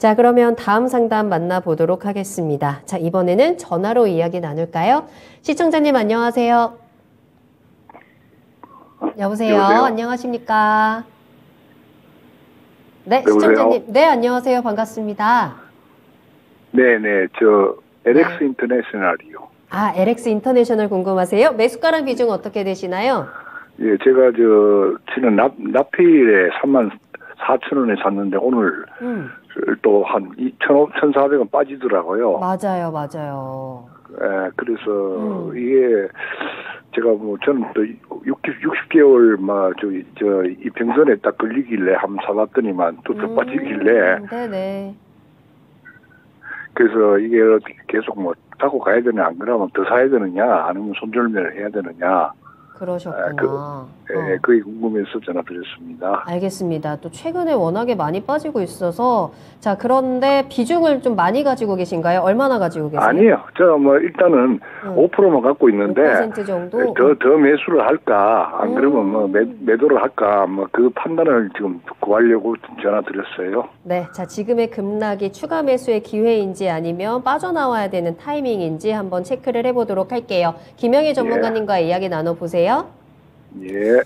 자, 그러면 다음 상담 만나보도록 하겠습니다. 자, 이번에는 전화로 이야기 나눌까요? 시청자님 안녕하세요. 여보세요? 안녕하십니까? 네, 시청자님. 네, 안녕하세요. 반갑습니다. 네네, LX 인터내셔널이요. 아, LX 인터내셔널 궁금하세요? 매수가랑 비중 어떻게 되시나요? 예, 제가 지난 납페일에 34,000원에 샀는데 오늘 또 한 1,400원 빠지더라고요. 맞아요. 예, 그래서 이게 제가 저는 또 60개월 이평선에 딱 걸리길래 한번 사봤더니만 또 더 빠지길래. 네네. 그래서 이게 계속 갖고 가야 되냐, 안 그러면 더 사야 되느냐, 아니면 손절매를 해야 되느냐. 그러셨구나. 그게 궁금해서 전화드렸습니다. 알겠습니다. 또 최근에 워낙에 많이 빠지고 있어서 자, 그런데 비중을 좀 많이 가지고 계신가요? 얼마나 가지고 계세요? 아니요. 저 일단은 5%만 갖고 있는데 5% 정도? 더 매수를 할까, 안 그러면 매도를 할까, 그 판단을 지금 구하려고 전화드렸어요. 네. 자, 지금의 급락이 추가 매수의 기회인지 아니면 빠져나와야 되는 타이밍인지 한번 체크를 해보도록 할게요. 김영희 전문가님과 이야기 나눠보세요. 예.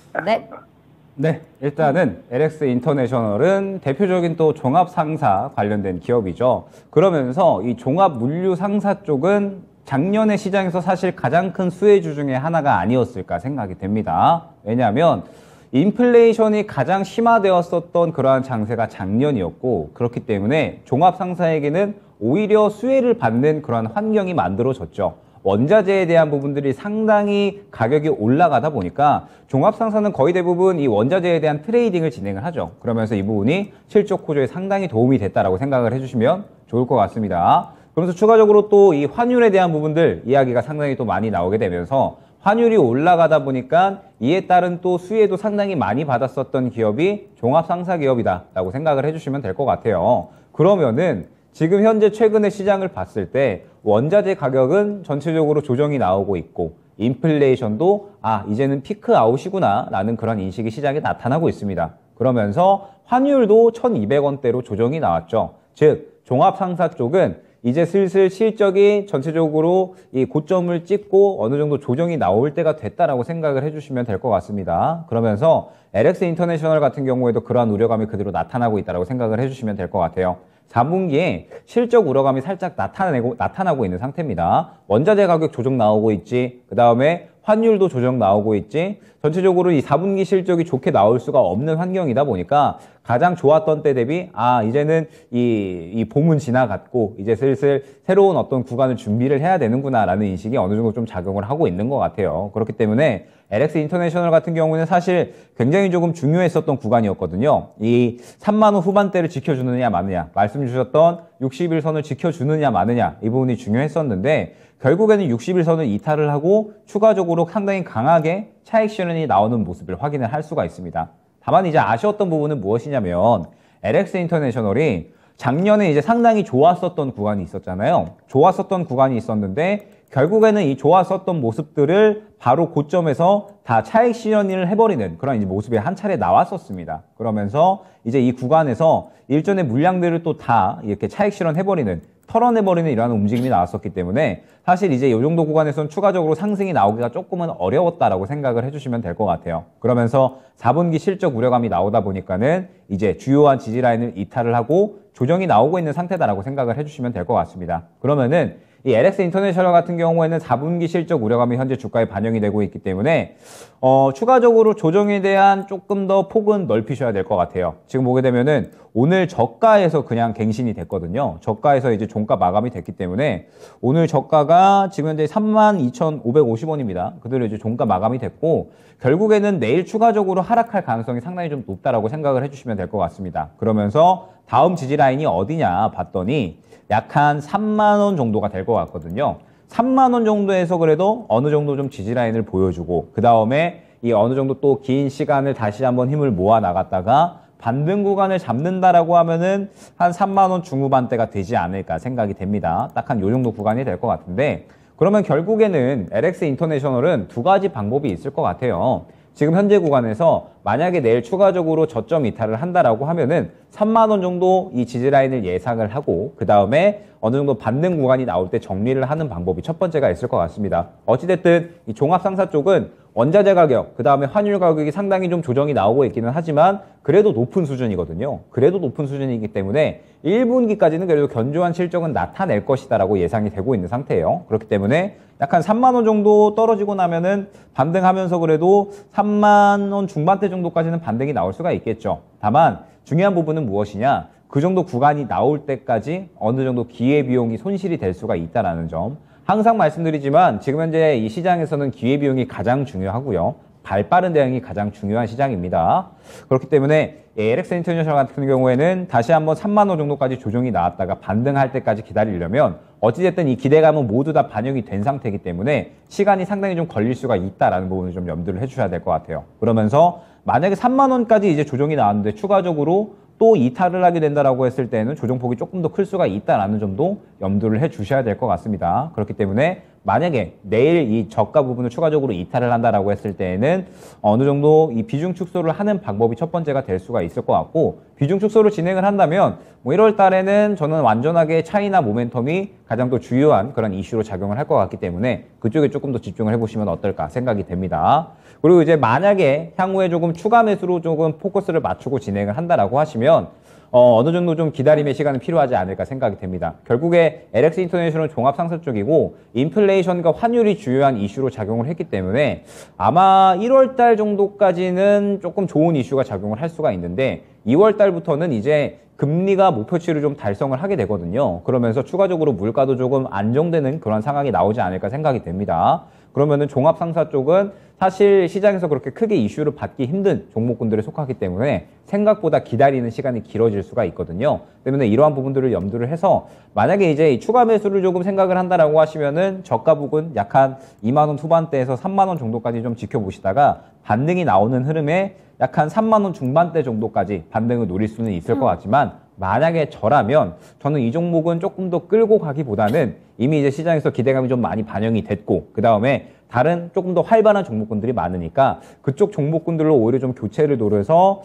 네, 일단은 LX 인터내셔널은 대표적인 또 종합 상사 관련된 기업이죠. 그러면서 이 종합 물류 상사 쪽은 작년에 시장에서 사실 가장 큰 수혜주 중에 하나가 아니었을까 생각이 됩니다. 왜냐하면 인플레이션이 가장 심화되었었던 그러한 장세가 작년이었고, 그렇기 때문에 종합 상사에게는 오히려 수혜를 받는 그러한 환경이 만들어졌죠. 원자재에 대한 부분들이 상당히 가격이 올라가다 보니까 종합상사는 거의 대부분 이 원자재에 대한 트레이딩을 진행을 하죠. 그러면서 이 부분이 실적 호조에 상당히 도움이 됐다라고 생각을 해주시면 좋을 것 같습니다. 그러면서 추가적으로 또 이 환율에 대한 부분들 이야기가 상당히 또 많이 나오게 되면서 환율이 올라가다 보니까 이에 따른 또 수혜도 상당히 많이 받았었던 기업이 종합상사 기업이다라고 생각을 해주시면 될 것 같아요. 그러면은 지금 현재 최근의 시장을 봤을 때 원자재 가격은 전체적으로 조정이 나오고 있고, 인플레이션도 이제는 피크 아웃이구나 라는 그런 인식이 시장에 나타나고 있습니다. 그러면서 환율도 1,200원대로 조정이 나왔죠. 즉 종합상사 쪽은 이제 슬슬 실적이 전체적으로 이 고점을 찍고 어느 정도 조정이 나올 때가 됐다라고 생각을 해주시면 될 것 같습니다. 그러면서 LX 인터내셔널 같은 경우에도 그러한 우려감이 그대로 나타나고 있다고 생각을 해주시면 될 것 같아요. 4분기에 실적 우려감이 살짝 나타나고 있는 상태입니다. 원자재 가격 조정 나오고 있지, 그 다음에 환율도 조정 나오고 있지, 전체적으로 이 4분기 실적이 좋게 나올 수가 없는 환경이다 보니까 가장 좋았던 때 대비 이제는 이 봄은 지나갔고 이제 슬슬 새로운 어떤 구간을 준비를 해야 되는구나라는 인식이 어느 정도 좀 작용을 하고 있는 것 같아요. 그렇기 때문에 LX 인터내셔널 같은 경우는 사실 굉장히 조금 중요했었던 구간이었거든요. 이 3만원 후반대를 지켜주느냐 마느냐, 말씀 주셨던 60일선을 지켜주느냐 마느냐, 이 부분이 중요했었는데 결국에는 60일선을 이탈을 하고 추가적으로 상당히 강하게 차익 실현이 나오는 모습을 확인을 할 수가 있습니다. 다만 이제 아쉬웠던 부분은 무엇이냐면 LX 인터내셔널이 작년에 이제 상당히 좋았었던 구간이 있었잖아요. 좋았었던 구간이 있었는데 결국에는 이 좋았었던 모습들을 바로 고점에서 다 차익 실현을 해버리는 그런 이제 모습이 한 차례 나왔었습니다. 그러면서 이제 이 구간에서 일전의 물량들을 또 다 이렇게 차익 실현해버리는, 털어내버리는 이러한 움직임이 나왔었기 때문에 사실 이제 이 정도 구간에서는 추가적으로 상승이 나오기가 조금은 어려웠다라고 생각을 해주시면 될 것 같아요. 그러면서 4분기 실적 우려감이 나오다 보니까는 이제 주요한 지지라인을 이탈을 하고 조정이 나오고 있는 상태다라고 생각을 해주시면 될 것 같습니다. 그러면은 이 LX 인터내셔널 같은 경우에는 4분기 실적 우려감이 현재 주가에 반영이 되고 있기 때문에 추가적으로 조정에 대한 조금 더 폭은 넓히셔야 될 것 같아요. 지금 보게 되면은 오늘 저가에서 그냥 갱신이 됐거든요. 저가에서 이제 종가 마감이 됐기 때문에 오늘 저가가 지금 현재 32,550원입니다. 그대로 이제 종가 마감이 됐고 결국에는 내일 추가적으로 하락할 가능성이 상당히 좀 높다라고 생각을 해주시면 될 것 같습니다. 그러면서 다음 지지 라인이 어디냐 봤더니 약 한 3만 원 정도가 될 것 같거든요. 3만 원 정도에서 그래도 어느 정도 좀 지지 라인을 보여주고 그 다음에 이 어느 정도 또 긴 시간을 다시 한번 힘을 모아 나갔다가 반등 구간을 잡는다라고 하면은 한 3만 원 중후반대가 되지 않을까 생각이 됩니다. 딱 한 요 정도 구간이 될 것 같은데 그러면 결국에는 LX 인터내셔널은 두 가지 방법이 있을 것 같아요. 지금 현재 구간에서 만약에 내일 추가적으로 저점 이탈을 한다라고 하면은 3만 원 정도 이 지지 라인을 예상을 하고 그 다음에 어느 정도 반등 구간이 나올 때 정리를 하는 방법이 첫 번째가 있을 것 같습니다. 어찌됐든 이 종합상사 쪽은 원자재 가격, 그 다음에 환율 가격이 상당히 좀 조정이 나오고 있기는 하지만 그래도 높은 수준이거든요. 그래도 높은 수준이기 때문에 1분기까지는 그래도 견조한 실적은 나타낼 것이다라고 예상이 되고 있는 상태예요. 그렇기 때문에 약간 3만 원 정도 떨어지고 나면은 반등하면서 그래도 3만 원 중반대 정도까지는 반등이 나올 수가 있겠죠. 다만 중요한 부분은 무엇이냐? 그 정도 구간이 나올 때까지 어느 정도 기회비용이 손실이 될 수가 있다는 점. 항상 말씀드리지만 지금 현재 이 시장에서는 기회비용이 가장 중요하고요. 발빠른 대응이 가장 중요한 시장입니다. 그렇기 때문에 LX 인터내셔널 같은 경우에는 다시 한번 3만 원 정도까지 조정이 나왔다가 반등할 때까지 기다리려면 어찌됐든 이 기대감은 모두 다 반영이 된 상태이기 때문에 시간이 상당히 좀 걸릴 수가 있다라는 부분을 좀 염두를 해주셔야 될 것 같아요. 그러면서 만약에 3만 원까지 이제 조정이 나왔는데 추가적으로 또 이탈을 하게 된다라고 했을 때는 조정폭이 조금 더 클 수가 있다라는 점도 염두를 해 주셔야 될 것 같습니다. 그렇기 때문에 만약에 내일 이 저가 부분을 추가적으로 이탈을 한다라고 했을 때에는 어느 정도 이 비중 축소를 하는 방법이 첫 번째가 될 수가 있을 것 같고 비중 축소를 진행을 한다면 뭐 1월 달에는 저는 완전하게 차이나 모멘텀이 가장 또 주요한 그런 이슈로 작용을 할 것 같기 때문에 그쪽에 조금 더 집중을 해보시면 어떨까 생각이 됩니다. 그리고 이제 만약에 향후에 조금 추가 매수로 조금 포커스를 맞추고 진행을 한다라고 하시면 어느 정도 좀 기다림의 시간은 필요하지 않을까 생각이 됩니다. 결국에 LX 인터내셔널 종합상사 쪽이고 인플레이션과 환율이 주요한 이슈로 작용을 했기 때문에 아마 1월 달 정도까지는 조금 좋은 이슈가 작용을 할 수가 있는데 2월 달부터는 이제 금리가 목표치를 좀 달성을 하게 되거든요. 그러면서 추가적으로 물가도 조금 안정되는 그런 상황이 나오지 않을까 생각이 됩니다. 그러면은 종합상사 쪽은 사실 시장에서 그렇게 크게 이슈를 받기 힘든 종목군들에 속하기 때문에 생각보다 기다리는 시간이 길어질 수가 있거든요. 때문에 이러한 부분들을 염두를 해서 만약에 이제 이 추가 매수를 조금 생각을 한다라고 하시면은 저가 부근 약 한 2만 원 후반대에서 3만 원 정도까지 좀 지켜보시다가 반등이 나오는 흐름에 약 한 3만 원 중반대 정도까지 반등을 노릴 수는 있을 것 같지만 만약에 저라면 저는 이 종목은 조금 더 끌고 가기보다는 이미 이제 시장에서 기대감이 좀 많이 반영이 됐고 그 다음에 다른 조금 더 활발한 종목군들이 많으니까 그쪽 종목군들로 오히려 좀 교체를 노려서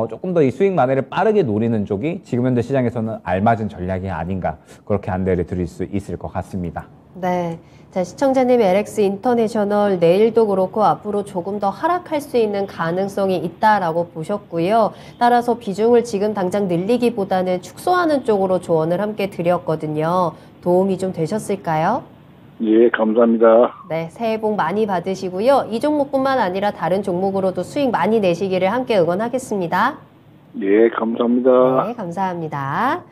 조금 더 이 수익 만회를 빠르게 노리는 쪽이 지금 현재 시장에서는 알맞은 전략이 아닌가 그렇게 안내를 드릴 수 있을 것 같습니다. 네. 자, 시청자님 LX 인터내셔널 내일도 그렇고 앞으로 조금 더 하락할 수 있는 가능성이 있다라고 보셨고요. 따라서 비중을 지금 당장 늘리기보다는 축소하는 쪽으로 조언을 함께 드렸거든요. 도움이 좀 되셨을까요? 예, 감사합니다. 네, 새해 복 많이 받으시고요. 이 종목뿐만 아니라 다른 종목으로도 수익 많이 내시기를 함께 응원하겠습니다. 예, 감사합니다. 네, 감사합니다.